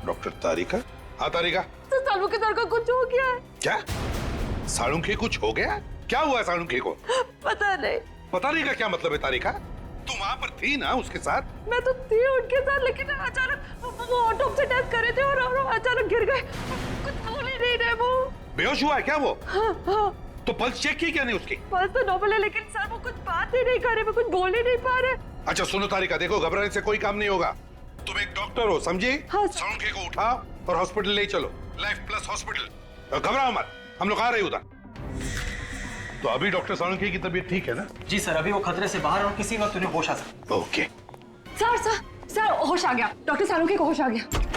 Doctor तारिका? हाँ तारिका। तो Salunkhe sir का कुछ हो गया है। क्या? सालुंखे कुछ हो गया? क्या हुआ सालुंखे को? पता नहीं। पता नहीं का क्या मतलब है तारिका? तुम वहां पर थी ना उसके साथ? मैं तो थी उनके साथ, लेकिन अचानक वो ऑटोप्सी टेस्ट कर रहे थे और अचानक गिर गए। कुछ बोल ही नहीं रहे वो। बेहोश हुआ है क्या वो? हाँ। तो पल्स चेक की क्या नहीं उसकी? पल्स तो नॉर्मल है, लेकिन सर वो कुछ बात ही नहीं कर रहे, वो कुछ बोल ही नहीं पा रहे। अच्छा सुनो तारिका, देखो घबराने से कोई काम नहीं होगा। तुम एक डॉक्टर हो, समझी? हाँ, सालुंखे को उठाओ और हॉस्पिटल ले चलो, लाइफ प्लस हॉस्पिटल। घबराओ मत, हम लोग आ रहे हैं उधर। तो अभी डॉक्टर सालुंखे की तबीयत ठीक है ना? जी सर, अभी वो खतरे से बाहर और किसी वक्त उन्हें होश आ सकता। ओके। सर होश आ गया, डॉक्टर सालुंखे को होश आ गया।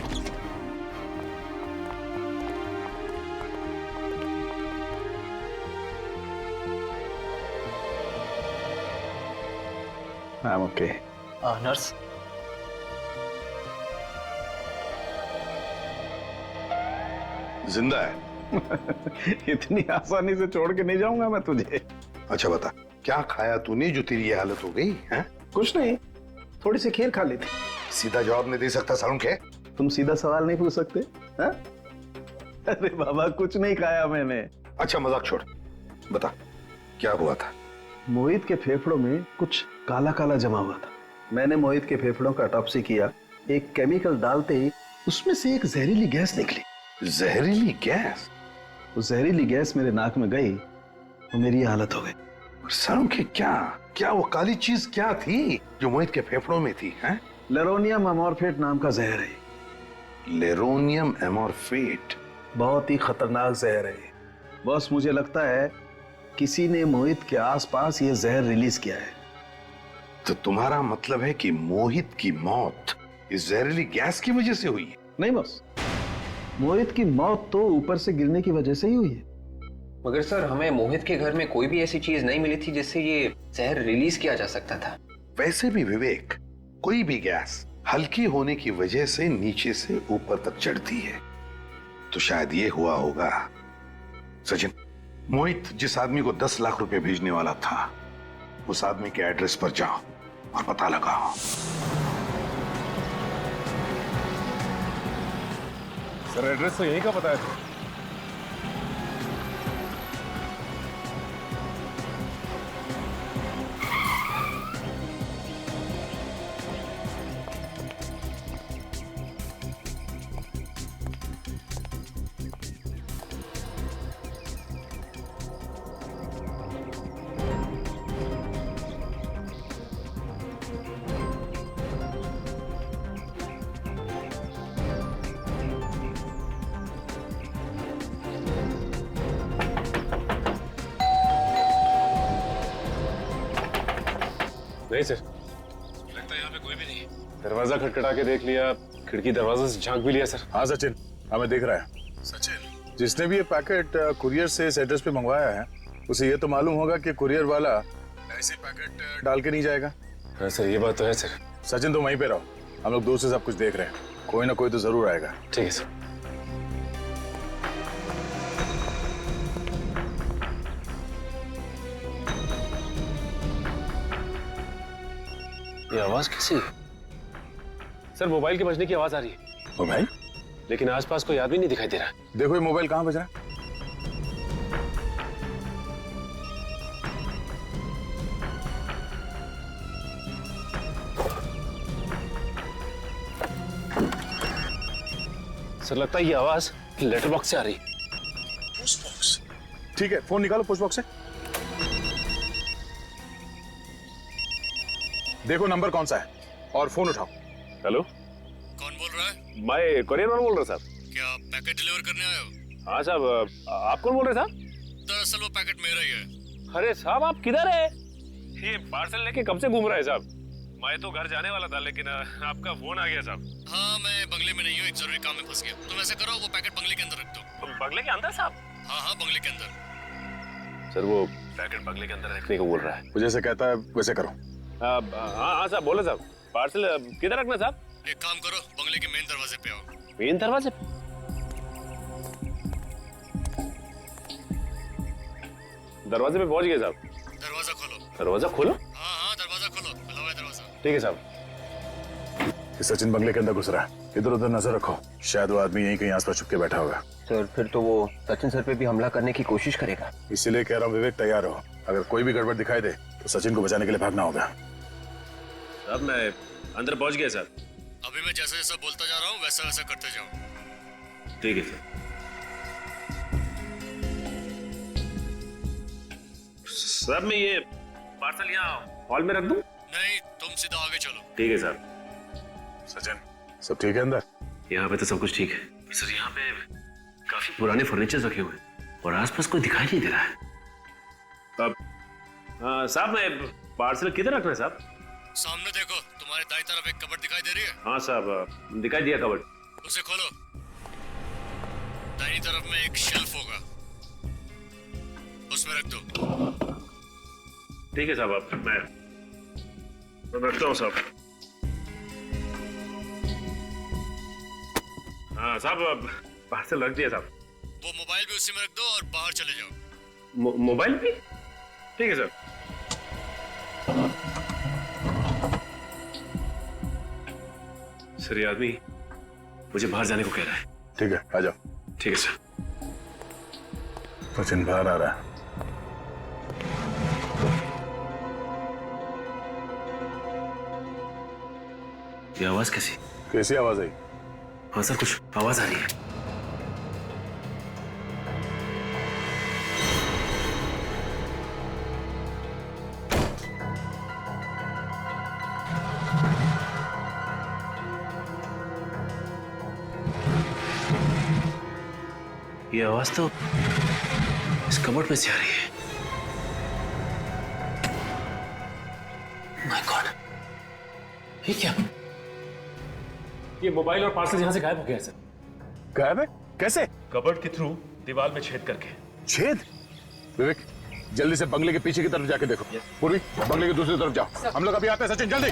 I'm okay. नर्स, जिंदा है? इतनी आसानी से छोड़ के नहीं जाऊंगा मैं तुझे। अच्छा बता, क्या खाया तूने जो तेरी ये हालत हो गई है? कुछ नहीं, थोड़ी सी खीर खा ली थी। सीधा जवाब नहीं दे सकता सालुंखे? तुम सीधा सवाल नहीं पूछ सकते? हा? अरे बाबा, कुछ नहीं खाया मैंने। अच्छा मजाक छोड़, बता क्या हुआ था? मोहित के फेफड़ों में कुछ काला काला जमा हुआ था। मैंने मोहित के फेफड़ों का ऑटोप्सी किया। एक केमिकल डालते ही उसमें से एक जहरीली गैस निकली। जहरीली गैस? वो जहरीली गैस मेरे नाक में गई तो मेरी हालत हो गई। सालुंखे क्या क्या वो काली चीज क्या थी जो मोहित के फेफड़ों में थी? हैं? लेरोनियम अमॉर्फेट नाम का जहर है। लेरोनियम एमॉर्फेट? बहुत ही खतरनाक जहर है बॉस। मुझे लगता है किसी ने मोहित के आसपास ये जहर रिलीज किया है। तो तुम्हारा मतलब है कि मोहित की मौत इस जहरीली गैस की वजह से हुई है? नहीं बॉस, मोहित की मौत तो ऊपर से गिरने की वजह से ही हुई है। मगर सर, हमें मोहित के घर में कोई भी ऐसी चीज नहीं मिली थी जिससे ये जहर रिलीज किया जा सकता था। वैसे भी विवेक, कोई भी गैस हल्की होने की वजह से नीचे से ऊपर तक चढ़ती है। तो शायद ये हुआ होगा। सचिन, मोहित जिस आदमी को 10 लाख रुपए भेजने वाला था, उस आदमी के एड्रेस पर जाओ और पता लगाओ। सर एड्रेस तो यहीं का पता है। नहीं सर, लगता है यहाँ पे कोई भी नहीं है। दरवाजा खटखटा के देख लिया, खिड़की दरवाजा से झांक भी लिया सर। हाँ सचिन, हमें दिख रहा है। सचिन, जिसने भी ये पैकेट कुरियर से इस एड्रेस पे मंगवाया है, उसे ये तो मालूम होगा कि कुरियर वाला ऐसे पैकेट डाल के नहीं जाएगा। हाँ सर, ये बात तो है सर। सचिन तुम वहीं पे रहो, हम लोग दूर से सब कुछ देख रहे हैं। कोई ना कोई तो जरूर आएगा। ठीक है सर। ये आवाज किसी? सर मोबाइल के बजने की आवाज आ रही है। मोबाइल? लेकिन आसपास कोई आदमी नहीं दिखाई दे रहा। देखो ये मोबाइल कहाँ बज रहा है। सर लगता है ये आवाज लेटर बॉक्स से आ रही है। Post box? ठीक है, फोन निकालो पोस्ट बॉक्स से। देखो नंबर कौन सा है और फोन उठाओ। हेलो, कौन बोल रहा है? मैं कुरियर मैन बोल रहा साहब। क्या पैकेट डिलीवर करने आए हो? हाँ साहब, आप कौन बोल रहे साहब? दरअसल वो पैकेट मेरा ही है। अरे साहब, आप किधर है? ये पार्सल लेके कब से घूम रहा है साहब? मैं तो घर जाने वाला था, लेकिन आपका फोन आ गया साहब। हाँ, मैं बंगले में नहीं हूँ, एक जरूरी काम में फंस गया। तुम ऐसा करो, वो पैकेट बंगले के अंदर रख दो। बंगले के अंदर साहब? हाँ, बंगले के अंदर। सर वो पैकेट बंगले के अंदर रखने को बोल रहा है। वो जैसे कहता है वैसे करो। हाँ साहब, बोले साहब। पार्सल किधर रखना साहब? एक काम करो, बंगले के मेन दरवाजे पे आओ। मेन दरवाजे? दरवाजे पे पहुंच गए साहब। दरवाजा खोलो। दरवाजा खोलो? हाँ, दरवाजा खोलो, खुला हुआ है दरवाजा। ठीक है साहब। कि सचिन बंगले के अंदर घुस रहा है। इधर उधर नजर रखो, शायद वो आदमी यहीं कहीं आसपास छुप के बैठा होगा। सर फिर तो वो सचिन सर पे भी हमला करने की कोशिश करेगा। इसीलिए कह रहा हूँ विवेक, तैयार हो। अगर कोई भी गड़बड़ दिखाई दे तो सचिन को बचाने के लिए भागना होगा। अब मैं अंदर पहुंच गया सर। अभी मैं जैसा जैसा बोलता जा रहा हूँ वैसा वैसा करते जाओ। ठीक है सर। सर मैं ये पार्सल यहाँ हॉल में रख दूं? नहीं, तुम सीधा आगे चलो। ठीक है सर। सचिन, सब ठीक है अंदर? यहाँ पे तो सब कुछ ठीक है सर। यहाँ पे काफी पुराने फर्नीचर रखे हुए हैं और आसपास कोई दिखाई नहीं दे रहा है। अब साहब मैं पार्सल किधर रखना है साहब? सामने देखो, तुम्हारे दाईं तरफ एक कबर्ड दिखाई दे रही है? हाँ साहब, दिखाई दिया कबर्ड। उसे खोलो। दाईं तरफ में एक शेल्फ होगा, उसमें रख दो। ठीक है साहब, अब मैं रखता हूँ साहब। हाँ साहब, अब पार्सल रख दिया साहब। वो मोबाइल भी उसी में रख दो और बाहर चले जाओ। मोबाइल भी? ठीक है सर। सर ये आदमी मुझे बाहर जाने को कह रहा है। ठीक है, आ जाओ। ठीक है सर। सचिन बाहर आ रहा है। ये आवाज कैसी? कैसी आवाज आई? हाँ सर, कुछ आवाज आ रही है। ये आवाज तो इस कबर्ड में से आ रही है। माय गॉड, ये क्या? ये मोबाइल और पार्सल यहां से गायब हो गया है सर। गायब है? कैसे? कबर्ड के थ्रू दीवार में छेद करके। छेद? विवेक, जल्दी से बंगले के पीछे की तरफ जाके देखो। पूर्वी, बंगले की दूसरी तरफ जाओ। हम लोग अभी आते हैं सचिन, जल्दी।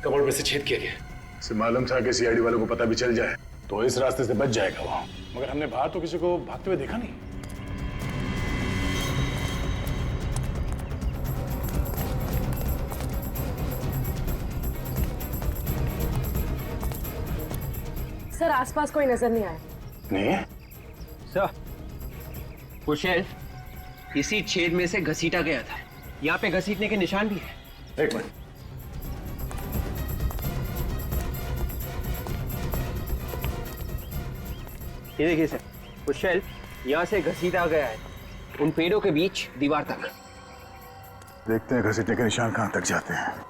कबर्ड में से छेद किया गया। इसे मालूम था कि सीआईडी वालों को पता भी चल जाए तो इस रास्ते से बच जाएगा वो, मगर हमने बाहर तो किसी को भागते हुए देखा नहीं। सर आसपास कोई नजर नहीं आया। नहीं? सर वो शेल्फ इसी छेद में से घसीटा गया था। यहाँ पे घसीटने के निशान भी है। एक मिनट। ये देखिए सर, वो शेल्फ यहाँ से घसीटा गया है, उन पेड़ों के बीच दीवार तक। देखते हैं घसीटने के निशान कहां तक जाते हैं।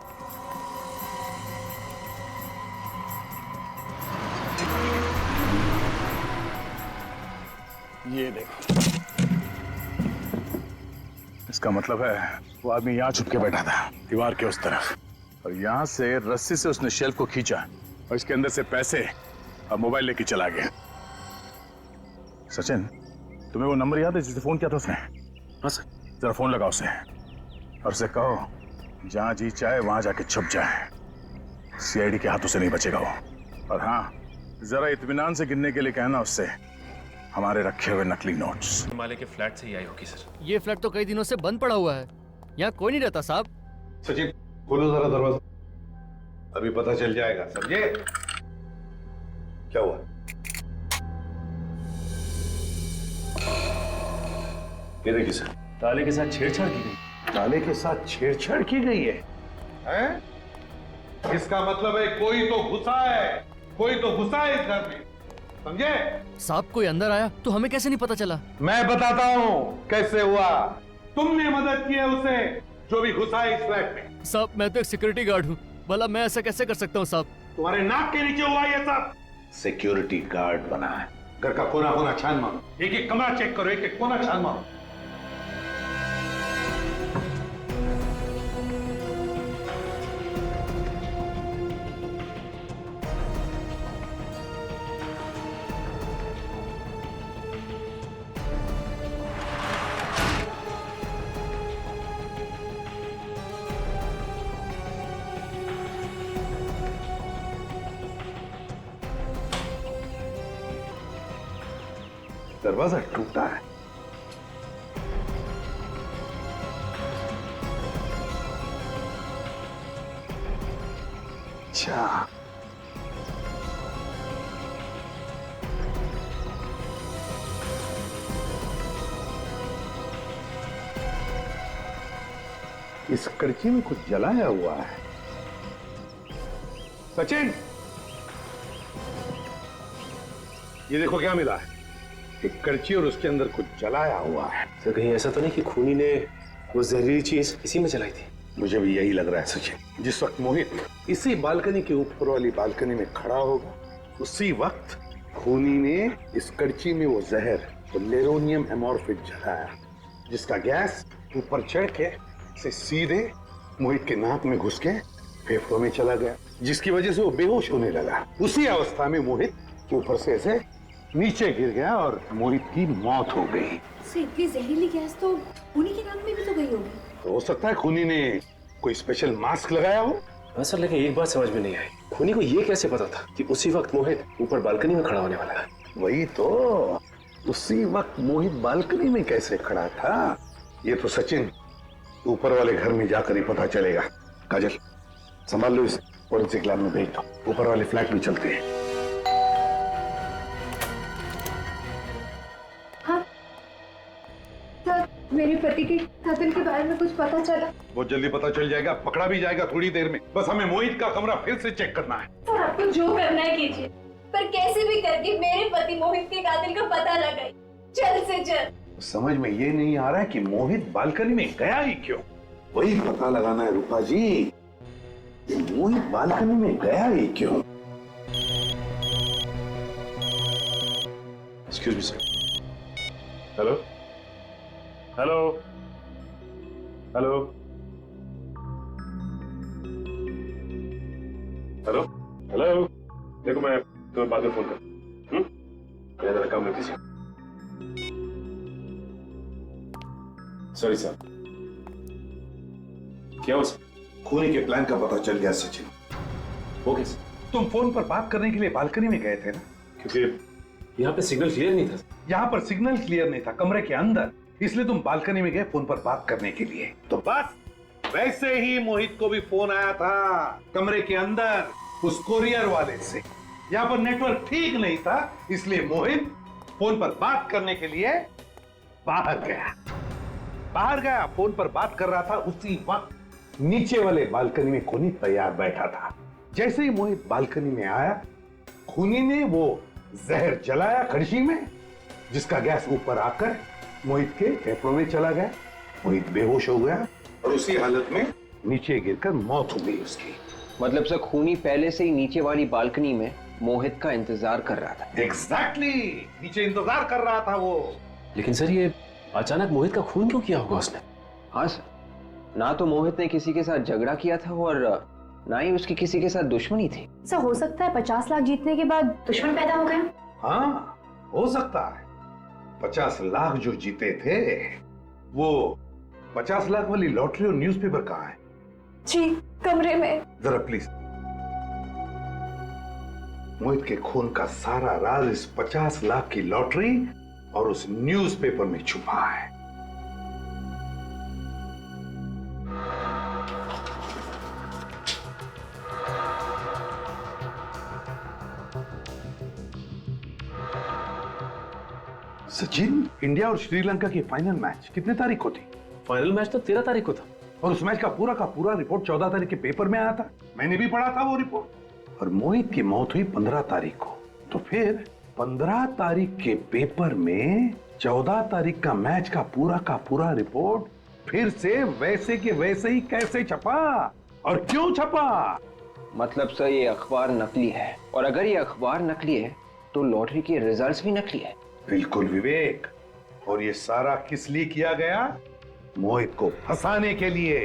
ये देखो, इसका मतलब है वो आदमी यहाँ छुप के बैठा था दीवार के उस तरफ, और यहाँ से रस्सी से उसने शेल्फ को खींचा और इसके अंदर से पैसे और मोबाइल लेके चला गया। सचिन, तुम्हें वो नंबर याद है जिससे फोन किया था उसने? हाँ सर। जरा फोन लगाओ उसे और उसे कहो जहां जी चाहे वहां जाके छुप जाए। सीआईडी के हाथों से नहीं बचेगा वो। और हाँ, जरा इत्मीनान से गिनने के लिए कहना उससे हमारे रखे हुए नकली नोट्स। हिमालय के फ्लैट से ही आई होगी सर। ये फ्लैट तो कई दिनों से बंद पड़ा हुआ है, यहाँ कोई नहीं रहता साहब। सचिन, खोलो जरा दरवाजा, अभी पता चल जाएगा, समझे? क्या हुआ? ये देखिए सर, ताले के साथ छेड़छाड़ की गई। ताले के साथ छेड़छाड़ की गई है, हैं? इसका मतलब है कोई तो घुसा है, कोई तो घुसा है इस घर में, समझे? साहब कोई अंदर आया तो हमें कैसे नहीं पता चला? मैं बताता हूँ कैसे हुआ। तुमने मदद की है उसे जो भी घुसा है इस फ्लैट में। साहब मैं तो एक सिक्योरिटी गार्ड हूँ, भला मैं ऐसा कैसे कर सकता हूँ साहब? तुम्हारे नाक के नीचे हुआ ये सब। सिक्योरिटी गार्ड बना है, घर का कोना कोना छान मारो, एक एक कमरा चेक करो, एक एक कोना छान मारो। दरवाजा टूटा है, अच्छा, इस कड़ची में कुछ जलाया हुआ है। सचिन, ये देखो क्या मिला है। एक कड़ची और उसके अंदर कुछ जलाया हुआ है। सर कहीं ऐसा तो नहीं कि खूनी ने वो जहरीली चीज इसी में जलाई थी? मुझे भी यही लग रहा है सचिन। जिस वक्त मोहित इसी बालकनी के ऊपर वाली बालकनी में खड़ा होगा, उसी वक्त खूनी ने इस कड़ची में वो जहर, वो लेरोनियम एमोर्फिक जलाया, जिसका गैस ऊपर चढ़ के से सीधे मोहित के नाक में घुस के फेफड़ों में चला गया, जिसकी वजह से वो बेहोश होने लगा। उसी अवस्था में मोहित ऊपर से ऐसे नीचे गिर गया और मोहित की मौत हो गई। इतनी जहरीली गैस तो उन्हीं के नाक में भी तो गई होगी। तो हो सकता है खूनी ने कोई स्पेशल मास्क लगाया हो। हाँ सर, लेकिन एक बात समझ में नहीं आई, खूनी को ये कैसे पता था कि उसी वक्त मोहित ऊपर बालकनी में खड़ा होने वाला है? वही तो, उसी वक्त मोहित बालकनी में कैसे खड़ा था, ये तो सचिन ऊपर वाले घर में जाकर ही पता चलेगा। काजल, संभाल लो इसे, फोरेंसिक लैब में भेज दो। ऊपर वाले फ्लैट में चलते हैं। हाँ सर, मेरे पति के कातिल के बारे में कुछ पता चला? बहुत जल्दी पता चल जाएगा, पकड़ा भी जाएगा थोड़ी देर में। बस हमें मोहित का कमरा फिर से चेक करना है। सर आपको जो करना है कीजिए, पर कैसे भी करके मेरे पति मोहित के कातिल का पता लगाइए, जल्द से जल्द। समझ में ये नहीं आ रहा है कि मोहित बालकनी में गया ही क्यों। वही पता लगाना है रूपा जी, कि मोहित बालकनी में गया ही क्यों। Excuse me sir. Hello hello hello hello hello, देखो मैं तुम्हें बाद में फोन कर। मैं जरा काम में बिजी हूं। सॉरी सर, क्या हुआ सर? खूनी के प्लान का पता चल गया सचिन। हो गया सर? तुम फोन पर बात करने के लिए बालकनी में गए थे ना? क्योंकि यहाँ पे सिग्नल क्लियर नहीं था। यहाँ पर सिग्नल क्लियर नहीं था, कमरे के अंदर, इसलिए तुम बालकनी में गए फोन पर बात करने के लिए। तो बस वैसे ही मोहित को भी फोन आया था कमरे के अंदर उस कोरियर वाले से। यहाँ पर नेटवर्क ठीक नहीं था, इसलिए मोहित फोन पर बात करने के लिए बाहर गया। फोन पर बात कर रहा था, उसी वक्त नीचे वाले बालकनी में खूनी तैयार बैठा था। जैसे ही मोहित बालकनी में आया, खूनी ने वो जहर जलाया कड़छी में, जिसका गैस ऊपर आकर मोहित के फेफड़ों में चला गया। मोहित बेहोश हो गया और उसी हालत में नीचे गिरकर मौत हो गई उसकी। मतलब सर खूनी पहले से ही नीचे वाली बालकनी में मोहित का इंतजार कर रहा था। एग्जैक्टली, नीचे इंतजार कर रहा था वो। लेकिन सर ये अचानक मोहित का खून क्यों किया होगा उसने? हाँ सर, ना तो मोहित ने किसी के साथ झगड़ा किया था और ना ही उसकी किसी के साथ दुश्मनी थी। सर हो सकता है 50 लाख जीतने के बाद दुश्मन पैदा हो गए। हाँ हो सकता है। 50 लाख जो जीते थे, वो 50 लाख वाली लॉटरी और न्यूज़पेपर कहाँ है? जी कमरे में। जरा प्लीज। मोहित के खून का सारा राज इस 50 लाख की लॉटरी और उस न्यूज़पेपर में छुपा है। सचिन, इंडिया और श्रीलंका की फाइनल मैच कितने तारीख को थी? फाइनल मैच तो 13 तारीख को था। और उस मैच का पूरा रिपोर्ट 14 तारीख के पेपर में आया था। मैंने भी पढ़ा था वो रिपोर्ट। और मोहित की मौत हुई 15 तारीख को। तो फिर 15 तारीख के पेपर में 14 तारीख का मैच का पूरा रिपोर्ट फिर से वैसे के वैसे ही कैसे छपा और क्यों छपा? मतलब सर ये अखबार नकली है, और अगर ये अखबार नकली है तो लॉटरी के रिजल्ट्स भी नकली है। बिल्कुल विवेक। और ये सारा किस लिए किया गया? मोहित को फंसाने के लिए।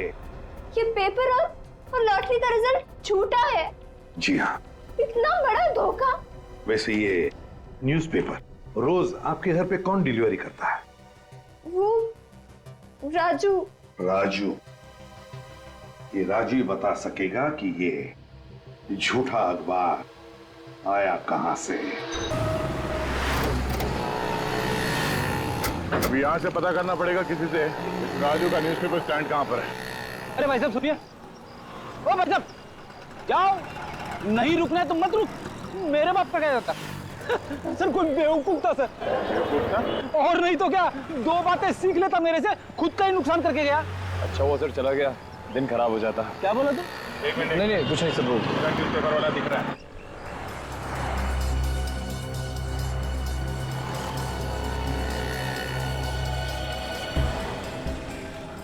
ये पेपर और लॉटरी का रिजल्ट झूठा है। जी हाँ। इतना बड़ा धोखा। वैसे ये न्यूज़पेपर रोज आपके घर पे कौन डिलीवरी करता है? वो राजू। राजू। ये राजू ही बता सकेगा कि ये झूठा अखबार आया कहां से। अभी यहाँ से पता करना पड़ेगा किसी से, राजू का न्यूज़पेपर स्टैंड कहाँ पर है। अरे भाई साहब सुनिए, ओ भाई साहब जाओ नहीं रुकना है तो मत रुक, मेरे बाप का क्या जाता। सर कोई बेवकूफ था सर, और नहीं तो क्या, 2 बातें सीख लेता मेरे से, खुद का ही नुकसान करके गया। अच्छा वो सर चला गया, दिन खराब हो जाता। क्या बोला तू? एक मिनट। नहीं कुछ नहीं सर, वो न्यूज़पेपर वाला दिख रहा है।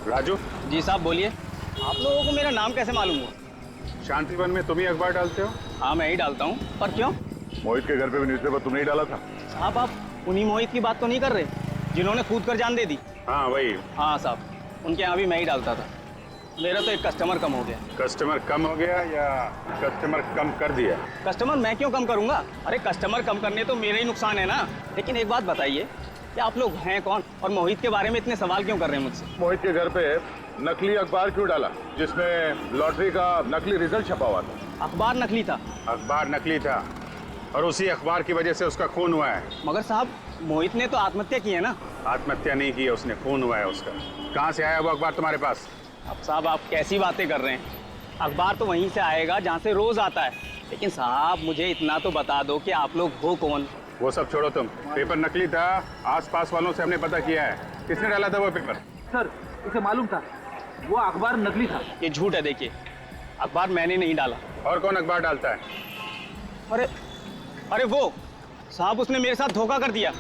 राजू। जी साहब बोलिए। आप लोगों को मेरा नाम कैसे मालूम हुआ? शांतिवन में तुम ही अखबार डालते हो? हाँ मैं ही डालता हूँ, पर क्यों? मोहित के घर पे भी न्यूज़पेपर तुमने ही डाला था। साहब आप उन्हीं मोहित की बात तो नहीं कर रहे जिन्होंने कूद कर जान दे दी? हाँ वही। हाँ साहब, उनके यहाँ भी मैं ही डालता था। मेरा तो एक कस्टमर कम हो गया। कस्टमर कम हो गया या कस्टमर कम कर दिया? कस्टमर मैं क्यों कम करूंगा? अरे कस्टमर कम करने तो मेरा ही नुकसान है ना। लेकिन एक बात बताइए कि आप लोग हैं कौन और मोहित के बारे में इतने सवाल क्यों कर रहे हैं मुझसे? मोहित के घर पे नकली अखबार क्यों डाला जिसमें लॉटरी का नकली रिजल्ट छपा हुआ था? अखबार नकली था। अखबार नकली था और उसी अखबार की वजह से उसका खून हुआ है। मगर साहब मोहित ने तो आत्महत्या की है ना। आत्महत्या नहीं की है उसने, खून हुआ है उसका। कहाँ से आया वो अखबार तुम्हारे पास? अब साहब आप कैसी बातें कर रहे हैं? अखबार तो वहीं से आएगा जहाँ से रोज आता है। लेकिन साहब मुझे इतना तो बता दो कि आप लोग हो कौन? वो सब छोड़ो तुम, पेपर नकली था, आसपास वालों से हमने पता किया है। किसने डाला था वो पेपर? सर उसे मालूम था वो अखबार नकली था। ये झूठ है, देखिए अखबार मैंने नहीं डाला। और कौन अखबार डालता है? अरे वो साहब उसने मेरे साथ धोखा कर दिया।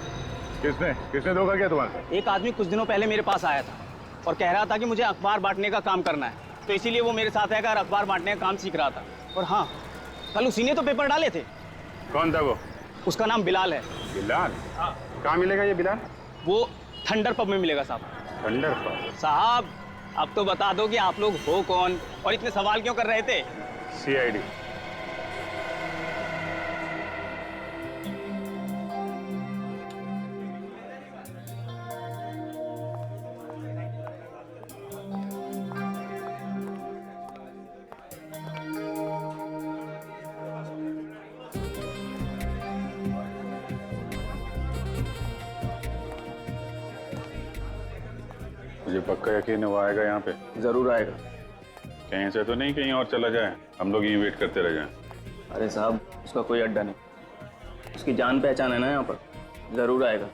किसने किसने धोखा किया तुम्हारे साथ? एक आदमी कुछ दिनों पहले मेरे पास आया था और कह रहा था कि मुझे अखबार बांटने का काम करना है, तो इसीलिए वो मेरे साथ आकर अखबार बांटने का काम सीख रहा था। और हाँ, कल उसी ने तो पेपर डाले थे। कौन था वो? उसका नाम बिलाल है। बिलाल? कहाँ मिलेगा ये बिलाल? वो थंडर पब में मिलेगा साहब। Thunder pub? साहब अब तो बता दो कि आप लोग हो कौन और इतने सवाल क्यों कर रहे थे? CID। मुझे पक्का यकीन है वो आएगा यहाँ पे। जरूर आएगा। कहीं से तो नहीं कहीं और चला जाए, हम लोग यहीं वेट करते रह जाएं। अरे साहब उसका कोई अड्डा नहीं, उसकी जान पहचान है ना यहाँ पर, जरूर आएगा।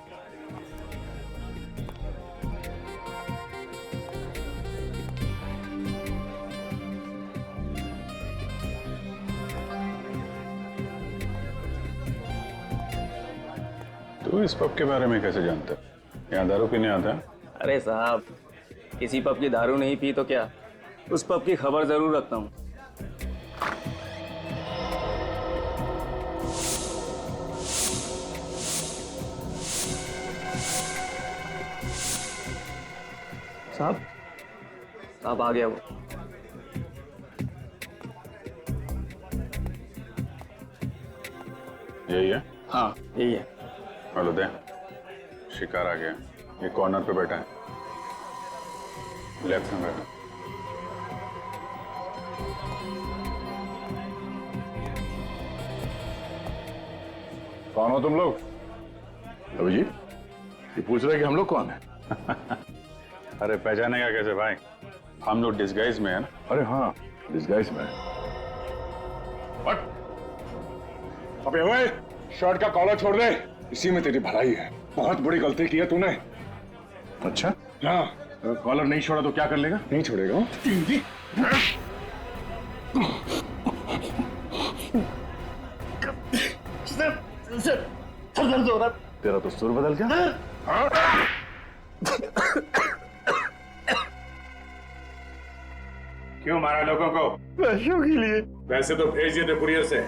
तू इस पब के बारे में कैसे जानता है? यहाँ दारू पीने आता है? अरे साहब किसी पब की दारू नहीं पी तो क्या, उस पब की खबर जरूर रखता हूँ। साहब आ गया वो। यही है? हाँ यही है। हेलो दे, शिकार आ गया। ये कॉर्नर पे बैठा है, लेफ्ट में बैठा। कौन हो तुम लोग? अभिजीत, ये पूछ रहे कि हम लोग कौन है? अरे पहचानेगा कैसे भाई, हम लोग डिस्गाइज में है ना। अरे हाँ डिस्गाइज में। अबे ओए, शर्ट का कॉलर छोड़ दे, इसी में तेरी भलाई है। बहुत बड़ी गलती की है तूने। अच्छा हाँ, कॉलर नहीं छोड़ा तो क्या कर लेगा? नहीं छोड़ेगा। दर्द हो रहा। तेरा तो सुर बदल गया। क्यों मारा लोगों को? पैसों के लिए। वैसे तो भेज दिए थे कुरियर से,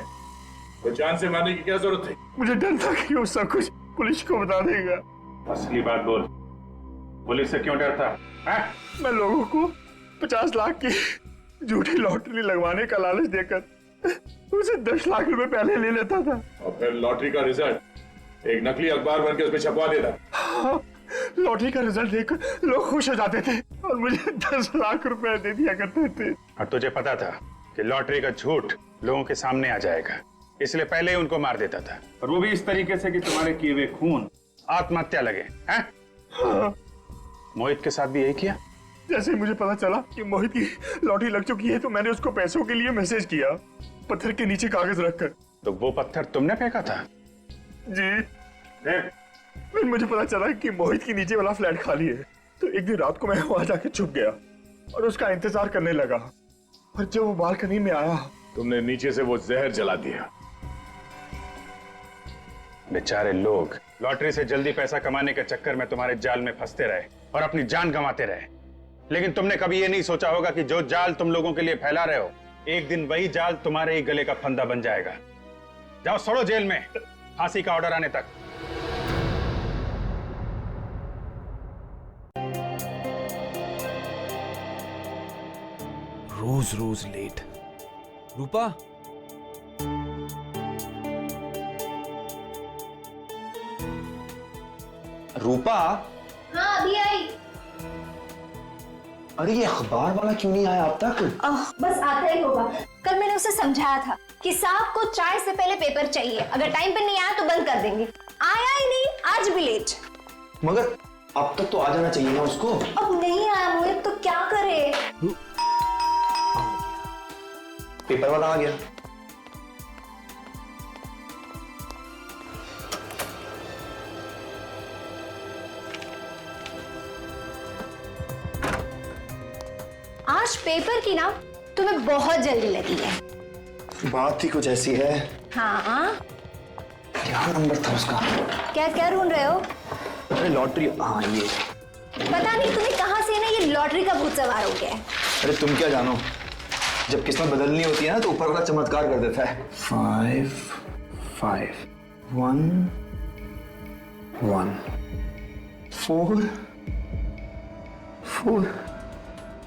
तो जान से मारने की क्या जरूरत थी? मुझे डर था कि वो सब कुछ पुलिस को बता देगा। असली बात बोल, पुलिस से क्यों डरता है? मैं लोगों को 50 लाख की झूठी लॉटरी लगवाने का लालच देकर उसे 10 लाख रुपए पहले ले लेता था और फिर लॉटरी का रिजल्ट एक नकली अखबार बनके उसमें छपवा देता। हाँ, लॉटरी का रिजल्ट देखकर लोग खुश हो जाते थे और मुझे 10 लाख रुपए दे दिया करते थे। और तुझे पता था कि लॉटरी का झूठ लोगों के सामने आ जाएगा, इसलिए पहले ही उनको मार देता था। और वो भी इस तरीके से कि तुम्हारे किए हुए खून आत्महत्या लगे हैं? हाँ। मोहित के साथ भी यही किया? जैसे ही मुझे पता चला कि मोहित की लॉटरी लग चुकी है तो मैंने उसको पैसों के लिए मैसेज किया पत्थर के नीचे कागज रखकर। तो वो पत्थर तुमने फेंका था? जी। फिर मुझे पता चला कि मोहित के नीचे वाला फ्लैट खाली है, तो एक दिन रात को मैं वहां जाके छुप गया और उसका इंतजार करने लगा। और जब वो बालकनी में आया, तुमने नीचे से वो जहर जला दिया। बेचारे लोग लॉटरी से जल्दी पैसा कमाने के चक्कर में तुम्हारे जाल में फंसते रहे और अपनी जान गंवाते रहे, लेकिन तुमने कभी ये नहीं सोचा होगा कि जो जाल तुम लोगों के लिए फैला रहे हो, एक दिन वही जाल तुम्हारे ही गले का फंदा बन जाएगा। जाओ सड़ो जेल में, फांसी का ऑर्डर आने तक। रोज रोज लेट। रूपा, रूपा। हाँ अभी आई। अरे ये अखबार वाला क्यों नहीं आया अब तक? बस आता ही होगा। कल मैंने उसे समझाया था कि साहब को चाय से पहले पेपर चाहिए, अगर टाइम पे नहीं आया तो बंद कर देंगे। आया ही नहीं, आज भी लेट। मगर अब तक तो आ जाना चाहिए ना उसको। अब नहीं आया मोहित तो क्या करे? पेपर वाला आ गया। आज पेपर की ना तुम्हें बहुत जल्दी लगी है। बात ही कुछ ऐसी है। हाँ, क्या नंबर था उसका? क्या क्या ढूंढ रहे हो? अरे लॉटरी। हाँ ये। पता नहीं तुम्हें कहाँ से ना ये लॉटरी का भूत सवार हो गया है। अरे तुम क्या जानो, जब किस्मत बदलनी होती है ना तो ऊपर वाला चमत्कार कर देता है। 5 5 1 1 4 4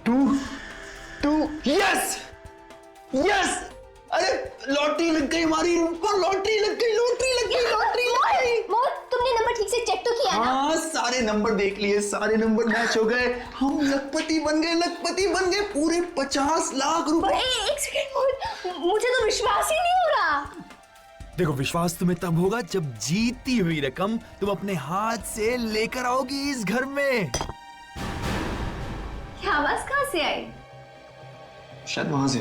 2 2। Yes yes! अरे लॉटरी लग गई हमारी ऊपर, लॉटरी लग गई, लॉटरी लग गई, लॉटरी लग गई। मोहित, तुमने नंबर ठीक से चेक तो किया ना? हाँ सारे नंबर देख लिए, सारे नंबर मैच हो गए, हम लखपति बन गए, लखपति बन गए, पूरे 50 लाख रुपए। एक सेकंड मोहित, मुझे तो विश्वास ही नहीं हो रहा। देखो विश्वास तुम्हें तब होगा जब जीती हुई रकम तुम अपने हाथ से लेकर आओगी इस घर में। क्या आवाज कहाँ से आई? शायद वहां से।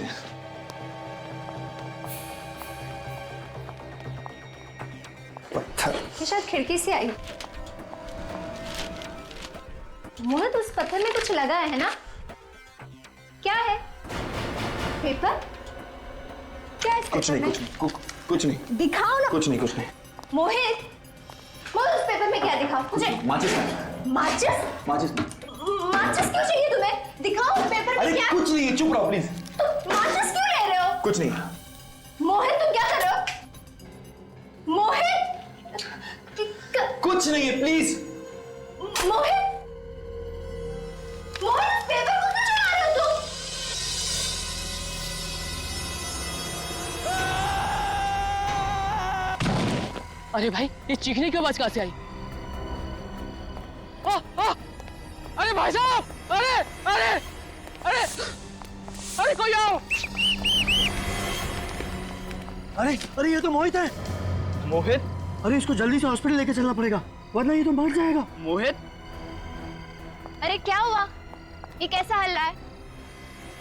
पत्थर। ये शायद खिड़की से आई। मोहित, उस पत्थर में कुछ लगा है ना? क्या है? पेपर? क्या है? कुछ नहीं, कुछ नहीं, कुछ नहीं। दिखाओ ना। कुछ नहीं, कुछ नहीं। मोहित, उस पेपर में क्या दिखाओ मुझे? माचिस। माचिस? माचिस। माचिस क्यों चाहिए तुम्हें? दिखाओ पेपर में क्या? कुछ नहीं है, चुप रहो प्लीज। तुम माचिस क्यों ले रहे हो? कुछ नहीं। मोहित, तुम क्या कर रहे हो? मोहित, कुछ नहीं है, प्लीज। मोहित, मोहित, पेपर को क्यों चला रहे हो तुम? अरे भाई, ये चीखने की आवाज कहां से आई? अरे भाई साहब, अरे अरे अरे अरे कोई आओ! अरे अरे ये तो मोहित है। मोहित? अरे इसको जल्दी से हॉस्पिटल लेके चलना पड़ेगा, वरना ये तो मर जाएगा। मोहित? अरे क्या हुआ? ये कैसा हल रहा है?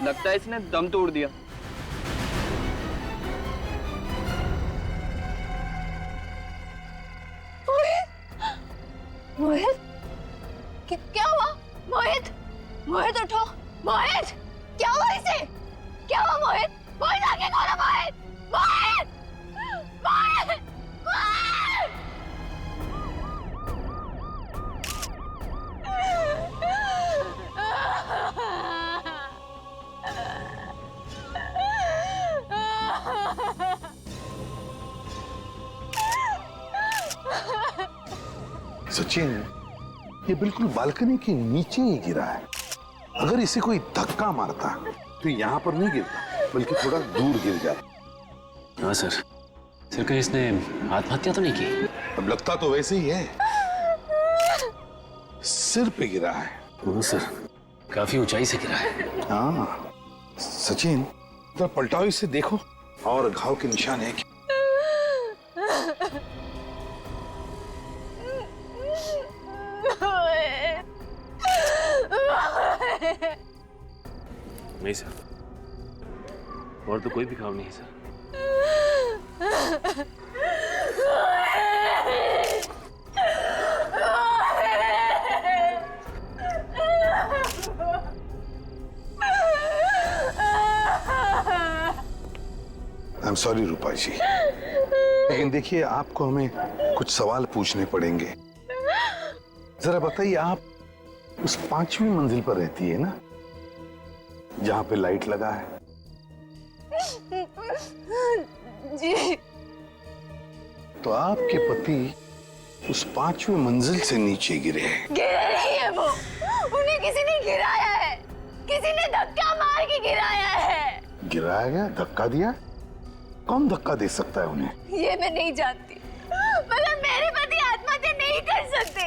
लगता है इसने दम तोड़ दिया। मोहित, क्या हुआ? मोहित, मोहित उठो। मोहित, क्या हुआ इसे? क्या हुआ मोहित? मोहित आगे खोलो। मोहित, मोहित, मोहित, मोहित। सचिन, ये बिल्कुल बालकनी के नीचे ही गिरा है। अगर इसे कोई धक्का मारता तो यहाँ पर नहीं गिरता, बल्कि थोड़ा दूर गिर जाता। हाँ सर, सर कहीं इसने आत्महत्या तो नहीं की? अब लगता तो वैसे ही है, सिर पे गिरा है। हाँ सर, काफी ऊंचाई से गिरा है। हाँ सचिन, तो पलटाओ इसे, देखो और घाव के निशान है क्या? नहीं सर, और तो कोई भी घाव नहीं है सर। आई एम सॉरी रूपा जी, लेकिन देखिए आपको हमें कुछ सवाल पूछने पड़ेंगे। जरा बताइए, आप उस 5वीं मंजिल पर रहती है ना, जहां पे लाइट लगा है? जी। तो आपके पति उस 5वीं मंजिल से नीचे गिरे हैं। गिरे नहीं है वो, उन्हें किसी ने गिराया है, किसी ने धक्का मार के गिराया है। गिराया गया? धक्का दिया? कौन धक्का दे सकता है उन्हें? ये मैं नहीं जानती, मगर मेरे पति आत्महत्या नहीं कर सकते,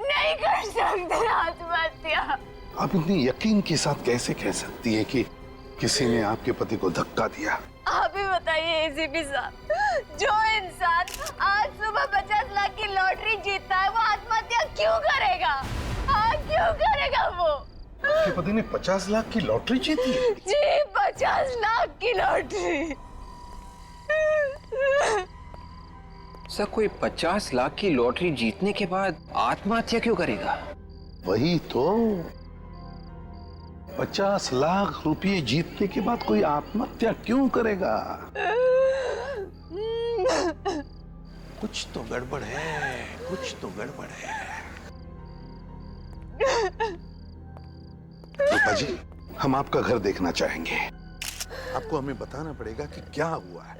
नहीं कर सकते आत्महत्या। आप इतनी यकीन के साथ कैसे कह सकती है कि किसी ने आपके पति को धक्का दिया? आप ही बताइए एसीपी साहब, जो इंसान आज सुबह 50 लाख की लॉटरी जीतता है, वो आत्महत्या क्यों करेगा? हाँ, क्यों करेगा वो? आपके पति ने 50 लाख की लॉटरी जीती है? जी, 50 लाख की लॉटरी। सर, कोई 50 लाख की लॉटरी जीतने के बाद आत्महत्या क्यों करेगा? वही तो, 50 लाख रुपए जीतने के बाद कोई आत्महत्या क्यों करेगा? कुछ तो गड़बड़ है, कुछ तो गड़बड़ है। रूपा जी, हम आपका घर देखना चाहेंगे। आपको हमें बताना पड़ेगा कि क्या हुआ है।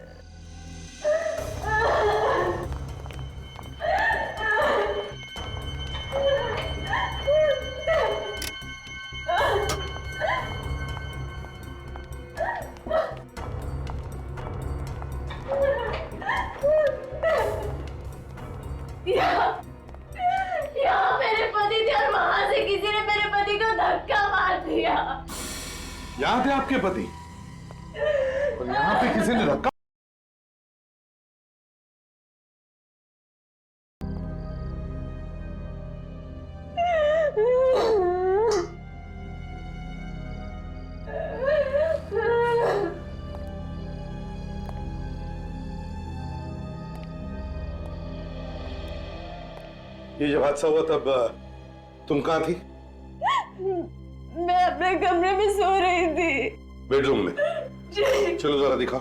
यहाँ मेरे पति थे और वहां से किसी ने मेरे पति को धक्का मार दिया। यहाँ थे आपके पति और यहाँ पे किसी ने धक्का? ये जब हादसा हुआ तब तुम कहाँ थी? मैं अपने कमरे में सो रही थी। बेडरूम में? चलो जरा दिखा।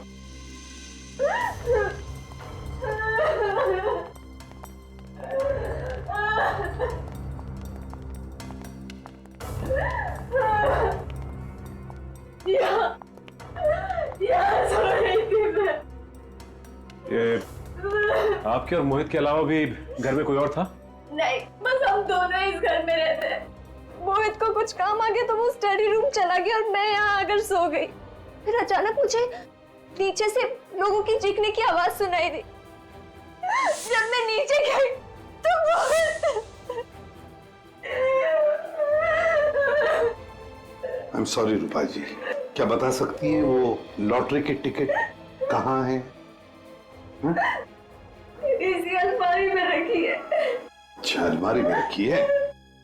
यहाँ सो रही थी मैं। ये आपके और मोहित के अलावा भी घर में कोई और था? नहीं, बस हम दोनों इस घर में रहते हैं। मोहित को कुछ काम आ गया तो वो स्टडी रूम चला गया और मैं यहाँ आकर सो गई। फिर अचानक मुझे नीचे से लोगों की चीखने की आवाज सुनाई दी। जब मैं नीचे गई तो मोहित। आई एम सॉरी रूपा जी, क्या बता सकती है वो लॉटरी की टिकट कहाँ है? इसी अलमारी में रखी है। अच्छा, अलमारी में रखी है।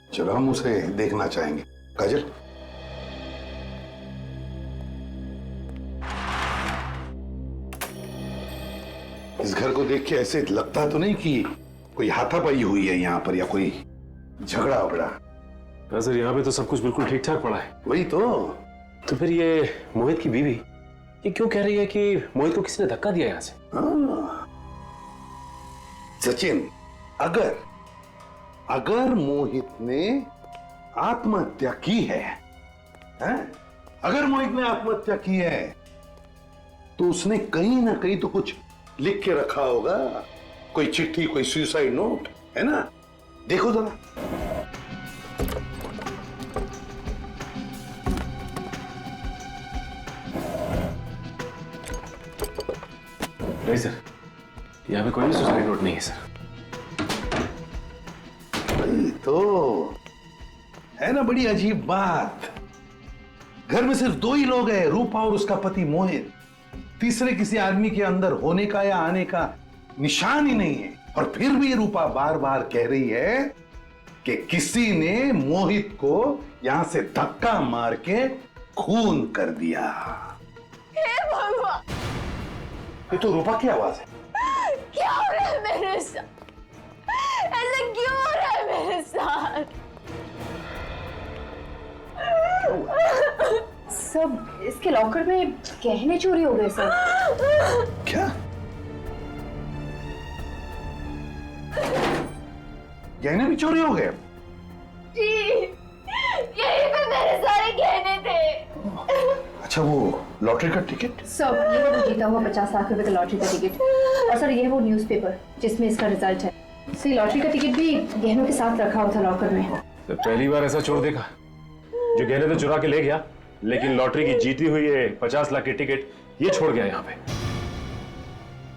चलो हम उसे देखना चाहेंगे। काजल, इस घर को देख के ऐसे लगता तो नहीं कि कोई हाथापाई हुई है यहाँ पर या कोई झगड़ा वगड़ा? सर, यहाँ पे तो सब कुछ बिल्कुल ठीक ठाक पड़ा है। वही तो फिर ये मोहित की बीवी ये क्यों कह रही है कि मोहित को किसी ने धक्का दिया यहाँ से? सचिन, अगर मोहित ने आत्महत्या की है, अगर मोहित ने आत्महत्या की है तो उसने कहीं ना कहीं तो कुछ लिख के रखा होगा, कोई चिट्ठी, कोई सुसाइड नोट, है ना? देखो जरा। नहीं सर, यहाँ पे कोई भी सुसाइड नोट नहीं है सर। तो है ना बड़ी अजीब बात। घर में सिर्फ 2 ही लोग हैं, रूपा और उसका पति मोहित। तीसरे किसी आदमी के अंदर होने का या आने का निशान ही नहीं है। और फिर भी रूपा बार बार कह रही है कि किसी ने मोहित को यहां से धक्का मार के खून कर दिया। हे भगवान! ये तो रूपा की आवाज है। क्या हो रहा है मेरे साथ? ऐसा क्यों हो रहा है मेरे साथ? सब इसके लॉकर में गहने चोरी हो गए सर। क्या? गहने भी चोरी हो गए? जी, यहीं पे मेरे सारे गहने थे। अच्छा, वो लॉटरी का टिकट? सर ये वो जीता हुआ 50 लाख रुपए का लॉटरी का टिकट, और सर ये वो न्यूज़पेपर जिसमें इसका रिजल्ट है। सर लॉटरी का टिकट भी गहनों के साथ रखा हुआ था लॉकर में। तो पहली बार ऐसा चोर देखा जो गहने तो चुरा के ले गया, लेकिन लॉटरी की जीती हुई ये 50 लाख की टिकट ये छोड़ गया यहाँ पे।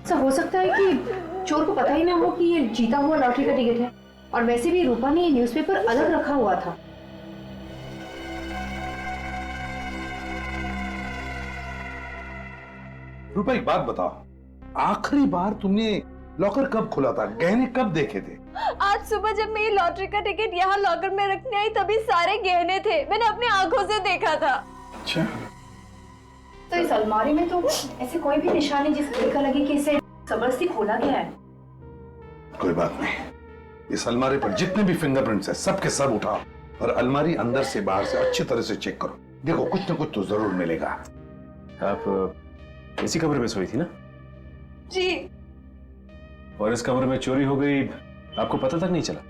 सर हो सकता है कि चोर को पता ही ना हो कि ये जीता हुआ लॉटरी का टिकट है, और वैसे भी रूपा ने ये न्यूज़पेपर अलग रखा हुआ था। रूपा एक बात बताओ, आखिरी बार तुमने लॉकर कब खुला था? गहने कब देखे थे? आज सुबह जब मैं ये लॉटरी का टिकट यहाँ लॉकर में रखने आई तभी सारे गहने थे, मैंने अपनी आंखों से देखा था। अच्छा, तो इस अलमारी में तो ऐसे कोई भी निशानी जिससे देखा लगे कि इसे जबरदस्ती खोला गया है। कोई बात नहीं, इस अलमारी पर जितने भी फिंगरप्रिंट्स है सबके सब उठाओ और अलमारी अंदर से बाहर से अच्छी तरह से चेक करो। देखो कुछ ना कुछ तो जरूर मिलेगा। आप इसी कमरे में सोई थी ना? जी। और इस कमरे में चोरी हो गई, आपको पता तक नहीं चला?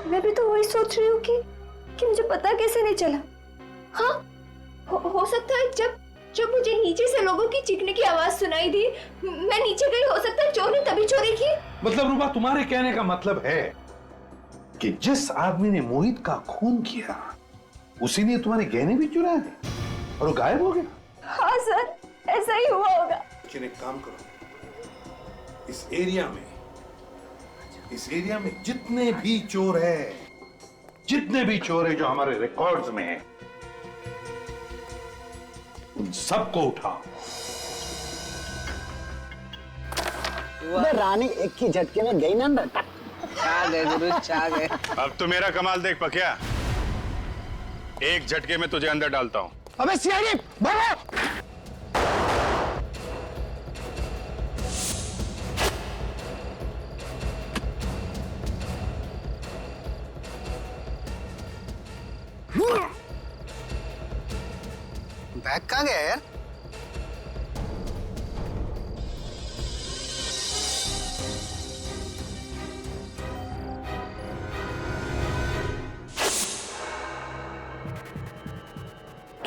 मैं भी तो वही सोच रही हूँ कि मुझे पता कैसे नहीं चला। हाँ, हो सकता है जब मुझे नीचे से लोगों की चीखने की आवाज सुनाई दी, मैं नीचे गई, हो सकता है चोर ने तभी चोरी की। मतलब रूपा, तुम्हारे कहने का मतलब है कि जिस आदमी ने मोहित का खून किया उसी ने तुम्हारे गहने भी चुराए और वो गायब हो गया? हाँ सर, ऐसा ही हुआ होगा। लेकिन एक काम करो, इस एरिया में जितने भी चोर है जो हमारे रिकॉर्ड्स में है, उन सबको उठाओ। रानी एक ही झटके में गई ना अंदर। छा गए गुरु, छा गए। अब तो मेरा कमाल देख पकिया, एक झटके में तुझे अंदर डालता हूं। अबे सीआईडी भागो! बैग कहाँ गया यार?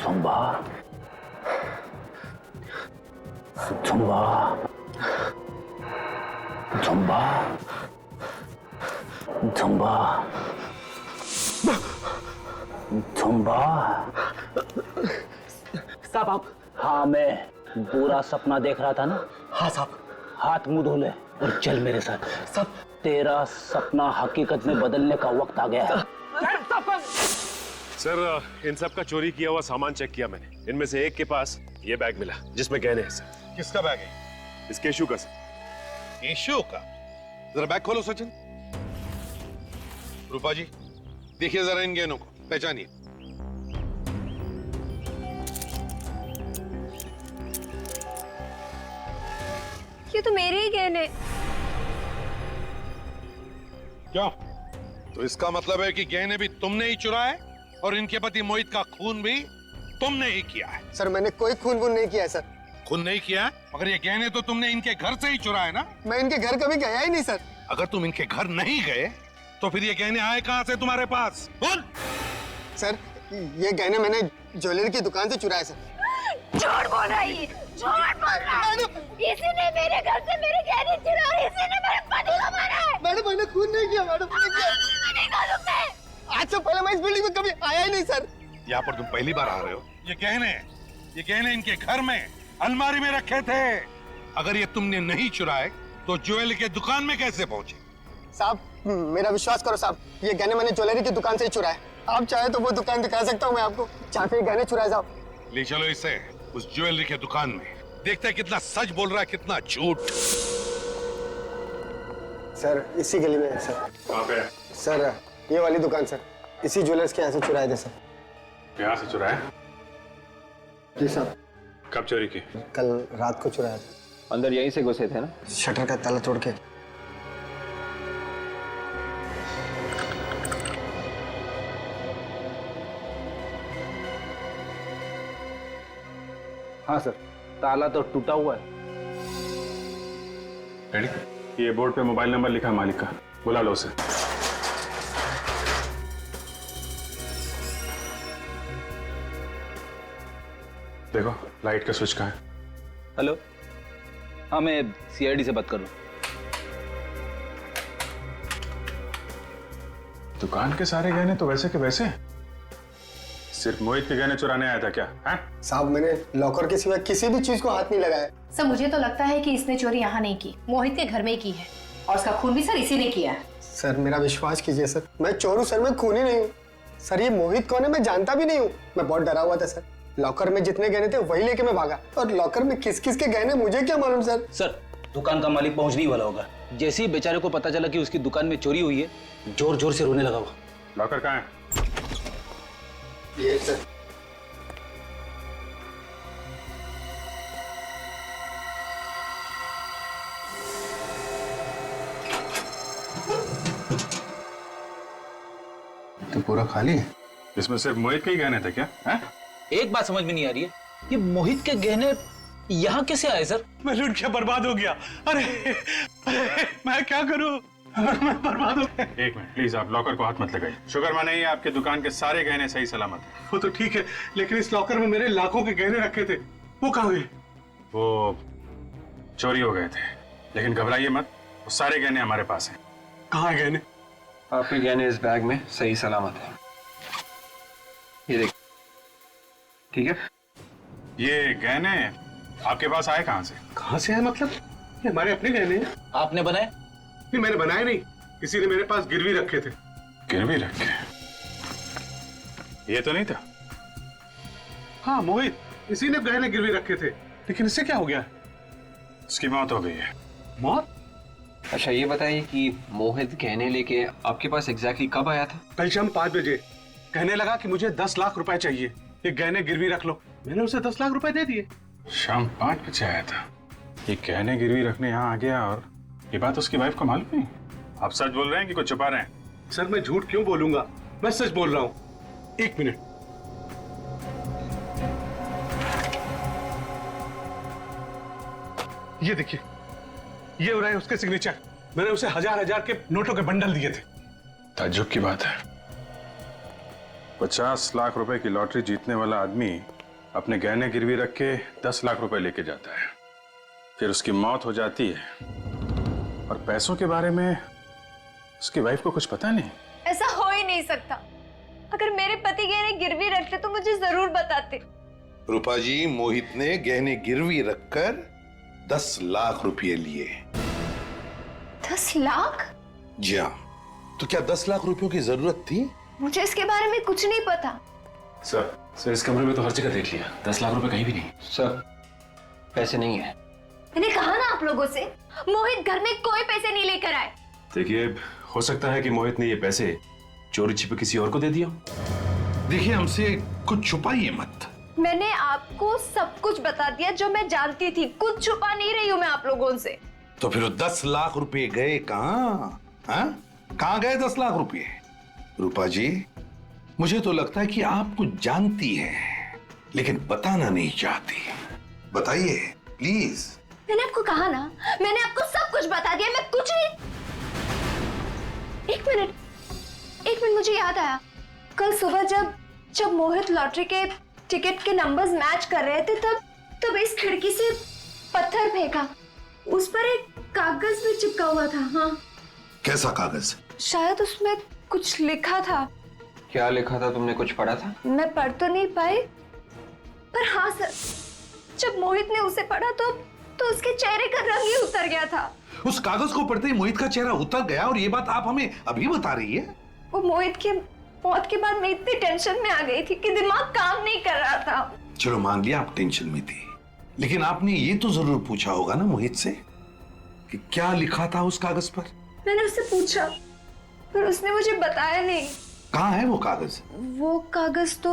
Zumba, Zumba, Zumba, Zumba, Zumba. साहब आप? हाँ, मैं बुरा सपना देख रहा था ना। हाँ साहब। हाथ मुंह धो ले और चल मेरे साथ। सब तेरा सपना हकीकत में बदलने का वक्त आ गया है। सर, इन सब का चोरी किया हुआ सामान चेक किया मैंने। इनमें से एक के पास ये बैग मिला जिसमें गहने हैं सर। किसका बैग है? इस केशु का सर। केशु का? जरा बैग खोलो सचिन। रूपा जी, देखिए जरा इन गहनों को, पहचानिए। ये तो मेरे ही गहने। क्यों? तो इसका मतलब है कि गहने भी तुमने ही चुराए और इनके पति मोहित का खून भी तुमने ही किया है। सर मैंने कोई खून वून नहीं किया है सर। खून नहीं किया, मगर ये गहने तो तुमने इनके घर से ही चुराए ना? मैं इनके घर कभी गया ही नहीं सर। अगर तुम इनके घर नहीं गए तो फिर ये गहने आए कहां से तुम्हारे पास? बोल। सर ये गहने मैंने ज्वेलरी की दुकान से चुराए सर। झूठ बोल रही है, झूठ बोल रहा है। इसी ने मेरे घर से मेरे गहने चुराए, इसी ने मेरे पति को मारा है। मैडम मैंने खून नहीं किया मैडम। आज से पहले मैं इस बिल्डिंग में कभी आया ही नहीं सर। यहाँ पर तुम पहली बार आ रहे हो। ये गहने इनके घर में अलमारी में रखे थे। अगर ये तुमने नहीं चुराए तो ज्वेलरी के दुकान में कैसे पहुंचे? साहब मेरा विश्वास करो साहब, ये गहने मैंने ज्वेलरी की दुकान से ही चुराए। आप चाहे तो वो दुकान दिखा सकता हूँ मैं आपको, जहाँ पे गहने चुराए साहब। ले चलो इसे उस ज्वेलरी के दुकान में, देखते हैं कितना सच बोल रहा है कितना झूठ। सर इसी गली में है सर। कहाँ पे? सर ये वाली दुकान सर, इसी ज्वेलर्स के यहाँ से चुराए थे सर। यहाँ से चुराए? जी साहब। कब चोरी की? कल रात को चुराया था। अंदर यहीं से घुसे थे ना? शटर का ताला तोड़ के। हाँ सर, ताला तो टूटा हुआ है। रेडी? ये बोर्ड पे मोबाइल नंबर लिखा है मालिक का, बुला लो उसे। देखो लाइट का स्विच कहाँ है? हेलो, हाँ मैं सीआईडी से बात कर रहा हूँ। दुकान के सारे गहने तो वैसे के वैसे, सिर्फ मोहित के गहने चुराने आया था क्या? है साहब, मैंने लॉकर के सिवा किसी भी चीज को हाथ नहीं लगाया। सर मुझे तो लगता है कि इसने चोरी यहाँ नहीं की, मोहित के घर में ही की है, और उसका खून भी सर इसी ने किया है। सर मेरा विश्वास कीजिए सर, मैं चोर हूँ सर, मैं खूनी नहीं हूँ। सर ये मोहित कौन है मैं जानता भी नहीं हूँ। मैं बहुत डरा हुआ था सर, लॉकर में जितने गहने थे वही लेके मैं भागा, और लॉकर में किस किस के गहने मुझे क्या मालूम सर। सर दुकान का मालिक पहुंचने ही वाला होगा। जैसे ही बेचारे को पता चला कि उसकी दुकान में चोरी हुई है, जोर जोर से रोने लगा हुआ। लॉकर कहाँ है? ये सर। तो पूरा खाली है? इसमें सिर्फ मोहित के ही गहने थे क्या? है? एक बात समझ में नहीं आ रही है, ये मोहित के गहने यहाँ कैसे आए सर? मैं लूट के बर्बाद हो गया। अरे मैं क्या करूं? मैं बर्बाद हो गया। एक मिनट प्लीज, आप लॉकर को हाथ मत लगाइए। शुक्र माने ही आपके दुकान के सारे गहने सही सलामत हैं। वो तो ठीक है, लेकिन इस लॉकर में मेरे लाखों के गहने रखे थे, वो कहाँ गए? वो चोरी हो गए थे, लेकिन घबराइए मत, वो सारे गहने हमारे पास हैं। कहाँ है गहने? आपके गहने इस बैग में सही सलामत है, ये देख। ठीक है? ये गहने आपके पास आए कहाँ से? कहाँ से आए मतलब? ये हमारे अपने गहने हैं। आपने बनाए? नहीं, मैंने बनाए नहीं, किसी ने मेरे पास गिरवी रखे थे। गिरवी रखे? ये तो नहीं था। हाँ मोहित, इसी ने गहने गिरवी रखे थे, लेकिन इससे क्या हो गया? उसकी मौत हो गई है। मौत? अच्छा ये बताइए कि मोहित गहने लेके आपके पास एग्जैक्टली कब आया था? कल शाम 5 बजे। कहने लगा कि मुझे 10 लाख रुपए चाहिए, ये गहने गिरवी रख लो। मैंने उसे 10 लाख रुपए दे दिए। शाम 5 बजे आया था, ये गहने गिरवी रखने यहाँ आ गया, और ये बात उसकी वाइफ को मालूम नहीं? आप सच बोल रहे हैं कि कुछ छुपा रहे हैं? सर मैं झूठ क्यों बोलूंगा, मैं सच बोल रहा हूँ। 1 मिनट। ये देखिए, ये हो रहा है उसके सिग्नेचर। मैंने उसे हजार के नोटों के बंडल दिए थे। ताज्जुब की बात है, 50 लाख रुपए की लॉटरी जीतने वाला आदमी अपने गहने गिरवी रख के 10 लाख रुपए लेके जाता है, फिर उसकी मौत हो जाती है, और पैसों के बारे में उसकी वाइफ को कुछ पता नहीं। ऐसा हो ही नहीं सकता। अगर मेरे पति गहने गिरवी रखते तो मुझे जरूर बताते। रूपा जी, मोहित ने गहने गिरवी रखकर 10 लाख रुपए लिए। 10 लाख? जी हाँ। तो क्या 10 लाख रुपयों की जरूरत थी? मुझे इसके बारे में कुछ नहीं पता। सर इस कमरे में तो हर जगह देख लिया, 10 लाख रुपए कहीं भी नहीं। सर पैसे नहीं है। मैंने कहा ना आप लोगों से, मोहित घर में कोई पैसे नहीं लेकर आए। देखिए, हो सकता है कि मोहित ने ये पैसे चोरी छिपे किसी और को दे दिया। देखिए, हमसे कुछ छुपाइए मत। मैंने आपको सब कुछ बता दिया जो मैं जानती थी, कुछ छुपा नहीं रही हूँ मैं आप लोगों से। तो फिर 10 लाख रुपए गए कहाँ? कहाँ गए 10 लाख रुपए? रूपा जी, मुझे तो लगता है कि आप कुछ जानती हैं, लेकिन बताना नहीं चाहती। बताइए प्लीज। मैंने आपको कहा ना, मैंने आपको सब कुछ बता दिया, मैं कुछ नहीं। एक मिनट मुझे याद आया, कल सुबह जब मोहित लॉटरी के टिकट के नंबर्स मैच कर रहे थे, तब इस खिड़की से पत्थर फेंका, उस पर एक कागज भी चिपका हुआ था। हाँ। कैसा कागज? शायद उसमें कुछ लिखा था। क्या लिखा था? तुमने कुछ पढ़ा था? मैं पढ़ तो नहीं पाई, पर हाँ सर, जब मोहित ने उसे पढ़ा तो उसके चेहरे का रंग ही उतर गया था। उस कागज को पढ़ते ही मोहित का चेहरा उतर गया, और ये बात आप हमें अभी बता रही है? वो मोहित की मौत के बाद मैं इतनी टेंशन में आ गई थी कि दिमाग काम नहीं कर रहा था। चलो मान लिया आप टेंशन में थी, लेकिन आपने ये तो जरूर पूछा होगा ना मोहित से कि क्या लिखा था उस कागज पर? मैंने उससे पूछा, पर उसने मुझे बताया नहीं। कहाँ है वो कागज? वो कागज तो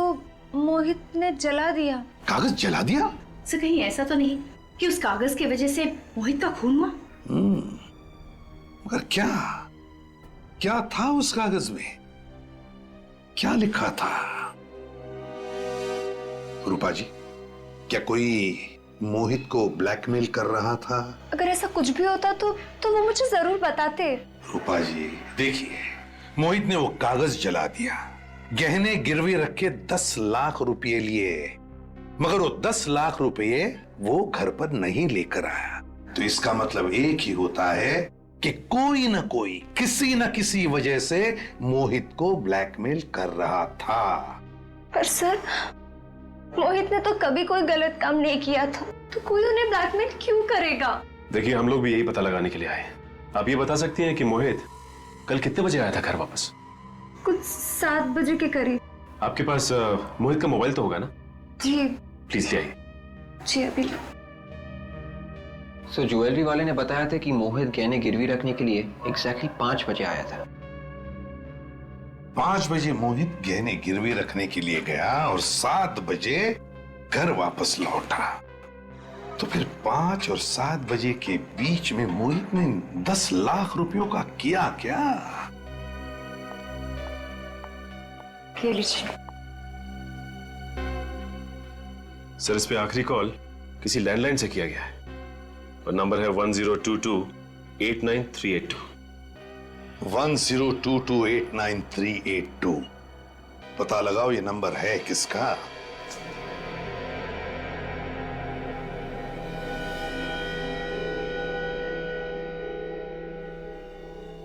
मोहित ने जला दिया। कागज जला दिया? सर कहीं ऐसा तो नहीं कि उस कागज की वजह से मोहित का खून हुआ? मगर क्या क्या था उस कागज में? क्या लिखा था? रूपा जी, क्या कोई मोहित को ब्लैकमेल कर रहा था? अगर ऐसा कुछ भी होता तो वो मुझे जरूर बताते। रूपा जी देखिए, मोहित ने वो कागज जला दिया, गहने गिरवी रख के 10 लाख रुपए लिए, मगर वो 10 लाख रुपए वो घर पर नहीं लेकर आया। तो इसका मतलब एक ही होता है कि कोई ना कोई किसी न किसी वजह से मोहित को ब्लैकमेल कर रहा था। पर सर, मोहित ने तो कभी कोई गलत काम नहीं किया था, तो कोई उन्हें ब्लैकमेल क्यों करेगा? देखिए, हम लोग भी यही पता लगाने के लिए आए। आप ये बता सकती हैं कि मोहित कल कितने बजे आया था घर वापस? कुछ 7 बजे के करीब। आपके पास मोहित का मोबाइल तो होगा ना? जी। प्लीज ले आइए। जी अभी। सो ज्वेलरी वाले ने बताया था कि मोहित गहने गिरवी रखने के लिए एग्जैक्टली 5 बजे आया था। 5 बजे मोहित गहने गिरवी रखने के लिए गया और 7 बजे घर वापस लौटा। तो फिर 5 और 7 बजे के बीच में मोहित ने 10 लाख रुपयों का किया क्या? ये लीजिए। सर, इस पे आखिरी कॉल किसी लैंडलाइन से किया गया है और नंबर है 1022-89382। 1022-89382। पता लगाओ ये नंबर है किसका?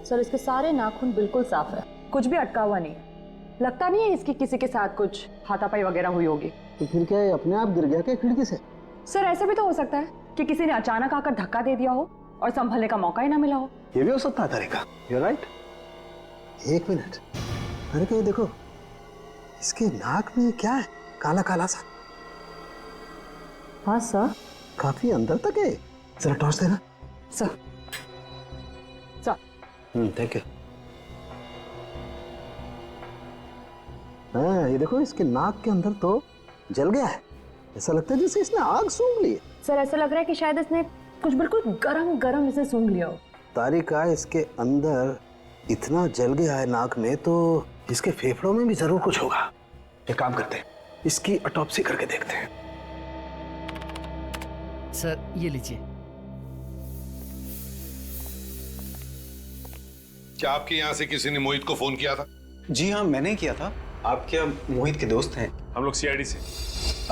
सर, इसके सारे नाखून बिल्कुल साफ है, कुछ भी अटका हुआ नहीं। लगता नहीं है इसकी किसी के साथ कुछ हाथापाई वगैरह हुई होगी। तो फिर क्या ये अपने आप गिर गया क्या खिड़की से? सर, ऐसा भी तो हो सकता है कि किसी ने अचानक आकर धक्का दे दिया हो और संभलने का मौका ही ना मिला हो। ये भी हो सकता है तारिका। You're right। 1 मिनट, तारिका ये देखो, इसके नाक में क्या है? काला काला सा। हाँ सर। काफी अंदर तक है। जरा टॉर्च देना। सर। Thank you. हाँ, ये देखो, इसके नाक के अंदर तो जल गया है। ऐसा लगता है जैसे इसने आग सूंघ ली है। सर, ऐसा लग रहा है कि शायद इसने कुछ बिल्कुल गरम गरम इसे सूंघ लिया हो। तारिका, इसके अंदर इतना जल गया है नाक में, तो इसके फेफड़ों में भी जरूर कुछ होगा। एक काम करते हैं, इसकी ऑटोप्सी करके देखते हैं। सर, ये लीजिए। क्या आपके यहाँ से किसी ने मोहित को फोन किया था? जी हाँ, मैंने किया था। आप क्या मोहित के दोस्त हैं? हम लोग सीआईडी से।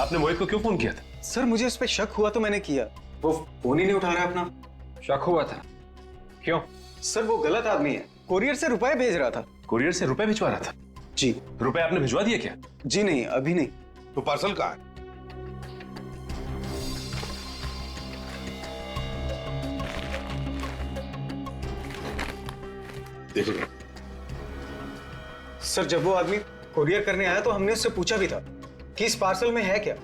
आपने मोहित को क्यों फोन किया था? सर, मुझे उस पर शक हुआ तो मैंने किया। वो फोन ही नहीं उठा रहा है अपना। शक हुआ था? क्यों? सर, वो गलत आदमी है, कोरियर से रुपए भेज रहा था। कोरियर से रुपए भिजवा रहा था? जी। रुपए आपने भिजवा दिए क्या? जी नहीं, अभी नहीं। तो पार्सल कहाँ है? देखो सर, जब वो आदमी कोरियर करने आया तो हमने उससे पूछा भी था कि इस पार्सल में है क्या।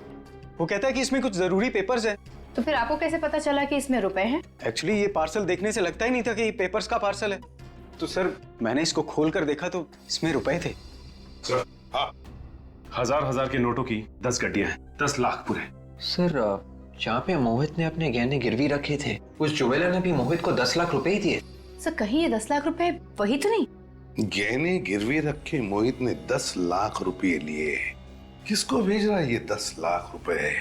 वो कहता है कि इसमें कुछ जरूरी पेपर्स हैं। तो फिर आपको कैसे पता चला कि इसमें रुपए हैं? एक्चुअली ये पार्सल देखने से लगता ही नहीं था कि ये पेपर्स का पार्सल है। तो सर, मैंने इसको खोल कर देखा तो इसमें रुपए थे। सर, हाँ, हजार के नोटों की 10 गड्डियां हैं, 10 लाख पूरे। सर, जहाँ पे मोहित ने अपने गहने गिरवी रखे थे, उस ज्वेलर ने भी मोहित को 10 लाख रुपए ही दिए। सर, कहीं ये 10 लाख रुपए वही तो नहीं? गहने गिरवी रखे मोहित ने 10 लाख रुपए लिए। किसको भेज रहा है ये 10 लाख रुपए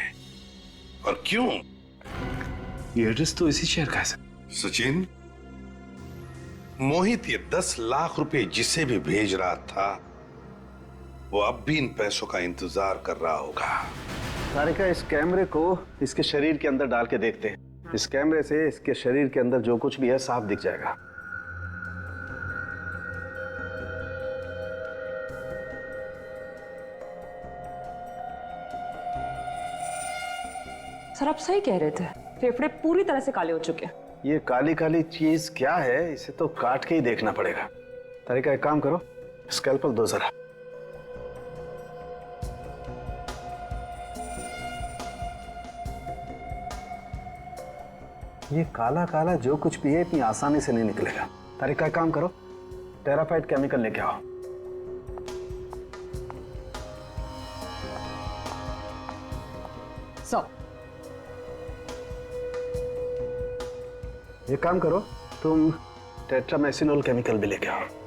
और क्यों? ये एड्रेस तो इसी शहर का है सर। सचिन, मोहित ये 10 लाख रुपए जिसे भी भेज रहा था, वो अब भी इन पैसों का इंतजार कर रहा होगा। तारिका, इस कैमरे को इसके शरीर के अंदर डाल के देखते हैं। इस कैमरे से इसके शरीर के अंदर जो कुछ भी है साफ दिख जाएगा। सर, आप सही कह रहे थे, फेफड़े पूरी तरह से काले हो चुके हैं। ये काली काली चीज क्या है, इसे तो काट के ही देखना पड़ेगा। तारिका, एक काम करो, स्कैल्पल दो जरा। ये काला काला जो कुछ भी है इतनी आसानी से नहीं निकलेगा। तारिका, एक काम करो, टेराफाइट केमिकल लेके आओ। एक काम करो, तुम टेट्रामेसिनोल केमिकल भी लेके आओ।